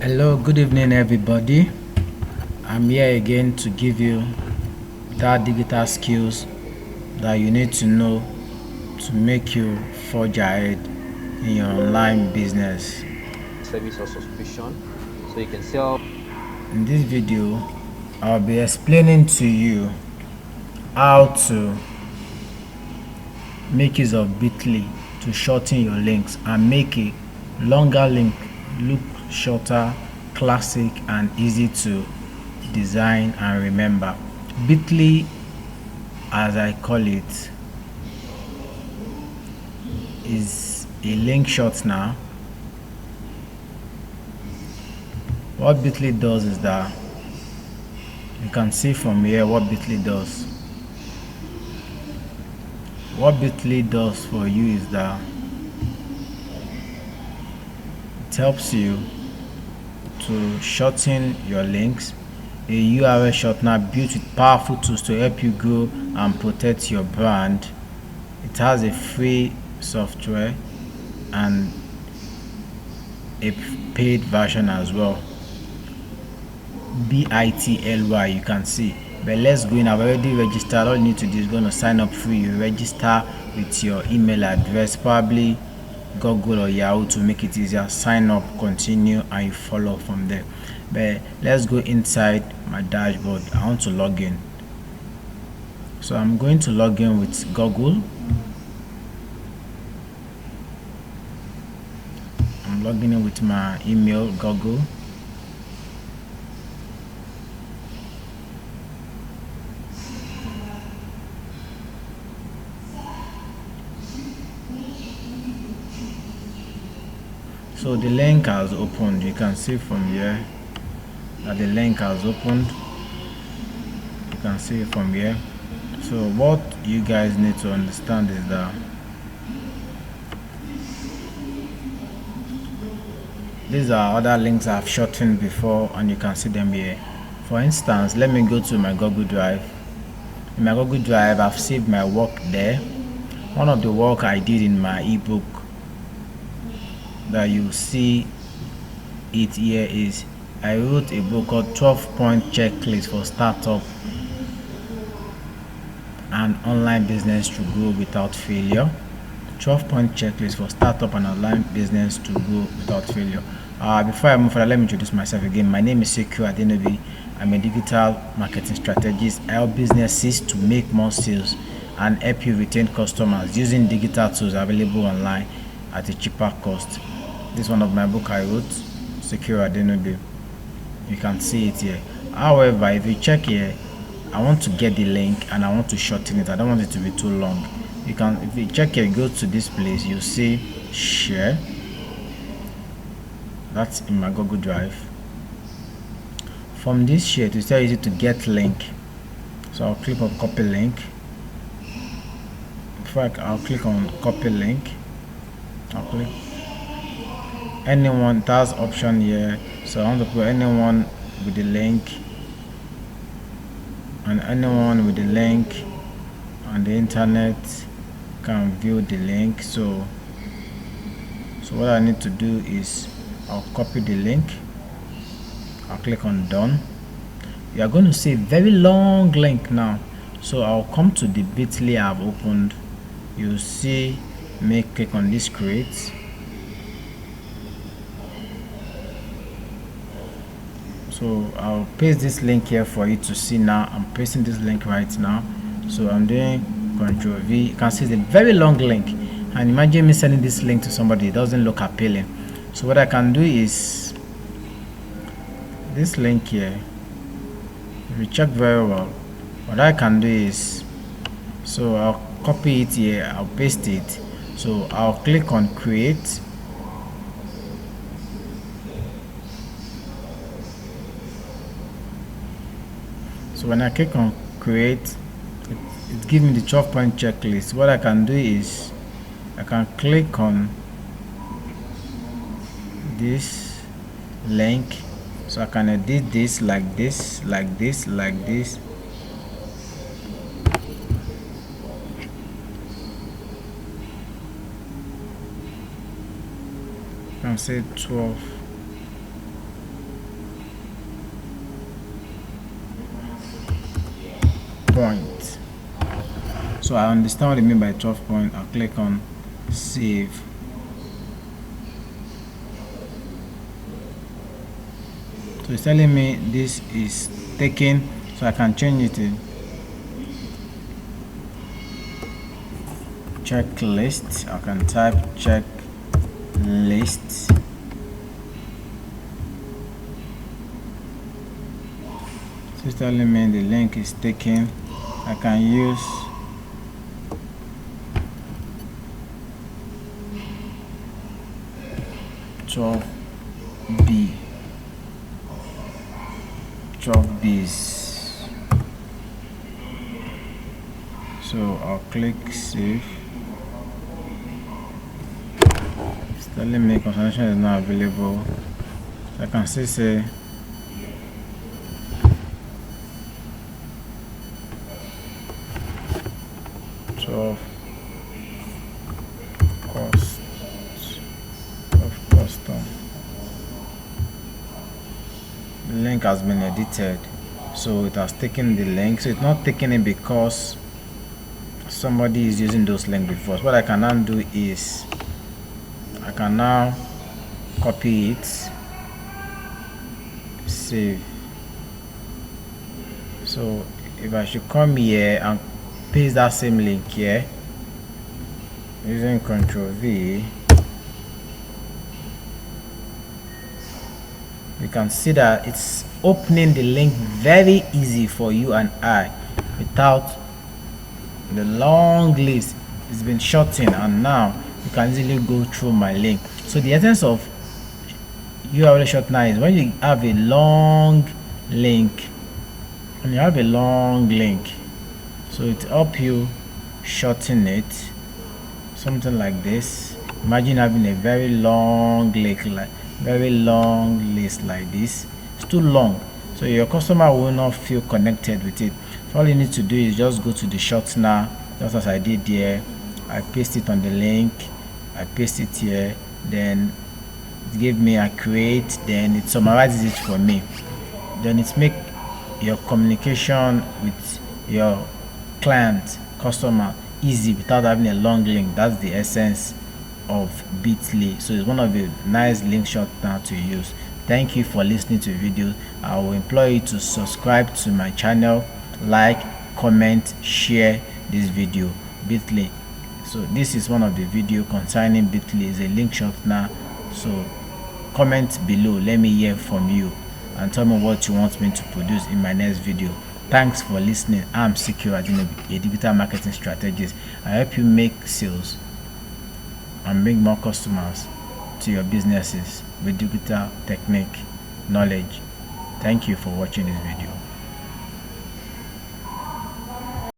Hello, good evening, everybody. I'm here again to give you that digital skills that you need to know to make you forge ahead in your online business. Service or subscription, so you can sell. In this video, I'll be explaining to you how to make use of Bitly to shorten your links and make a longer link look shorter, classic, and easy to design and remember. Bitly, as I call it, is a link shortener. What Bitly does is that you can see from here what Bitly does. What Bitly does for you is that it helps you to shorten your links. A URL shortener built with powerful tools to help you grow and protect your brand. It has a free software and a paid version as well. Bitly, you can see. But let's go in. I've already registered. All you need to do is going to sign up free. You register with your email address, probably Google or Yahoo, to make it easier. Sign up, continue, and you follow from there. But let's go inside my dashboard. I want to log in. So I'm going to log in with Google. I'm logging in with my email, Google. So the link has opened. You can see from here that the link has opened. You can see it from here. So what you guys need to understand is that these are other links I've shortened before, and you can see them here. For instance, let me go to my Google Drive. In my Google Drive, I've saved my work there. One of the work I did in my ebook that you see it here is I wrote a book called 12-point checklist for startup and online business to grow without failure. 12-point checklist for startup and online business to grow without failure. Before I move further, let me introduce myself again. My name is Sekou Adenobi. I'm a digital marketing strategist. I help businesses to make more sales and help you retain customers using digital tools available online at a cheaper cost. This is one of my book I wrote, Sekou Adenobi. You can see it here. However, if you check here, I want to get the link and I want to shorten it. I don't want it to be too long. You can, if you check here, go to this place, you see share. That's in my Google Drive. From this share, it's very easy to get link. So I'll click on copy link. I'll click on copy link. I'll click anyone. That's option here. So I want to put anyone with the link, and anyone with the link on the internet can view the link. So what I need to do is I'll copy the link. I'll click on done. You are going to see a very long link now. So I'll come to the Bitly I've opened. You'll see me click on this create. So I'll paste this link here for you to see now. I'm pasting this link right now. So I'm doing Ctrl V. You can see it's a very long link. And imagine me sending this link to somebody. It doesn't look appealing. So what I can do is this link here. If you check very well, what I can do is, so I'll copy it here. I'll paste it. So I'll click on create. So when I click on create, it gives me the 12-point checklist. What I can do is I can click on this link, so I can edit this like this, like this, like this. I can say 12. point. So I understand what I mean by 12 point. I'll click on save. So it's telling me this is taken, so I can change it to checklist. I can type checklist. So it's telling me the link is taken. I can use B. 12 B's. So I'll click save. It's telling me confirmation is not available. I can still say 12 cost of custom. The link has been edited, so it has taken the link. So it's not taking it because somebody is using those links before. So what I can now do is I can now copy it, save. So if I should come here and paste that same link here using Ctrl V, you can see that it's opening the link very easy for you and I without the long list. It's been shortened, and now you can easily go through my link. So the essence of URL shortener is when you have a long link, so it helps you shorten it, something like this. Imagine having a very long list like this. It's too long, so your customer will not feel connected with it. So all you need to do is just go to the shortener, just as I did here. I paste it on the link, I paste it here, then it gave me a create, then it summarizes it for me. Then it make your communication with your client, customer, easy without having a long link. That's the essence of Bitly. So it's one of the nice link shortener to use. Thank you for listening to the video. I will implore you to subscribe to my channel, like, comment, share this video. Bitly. So this is one of the video concerning Bitly. Is a link shortener. So comment below, let me hear from you and tell me what you want me to produce in my next video. Thanks for listening. I'm Secure Adinobi, a digital marketing strategist. I help you make sales and bring more customers to your businesses with digital technique knowledge. Thank you for watching this video.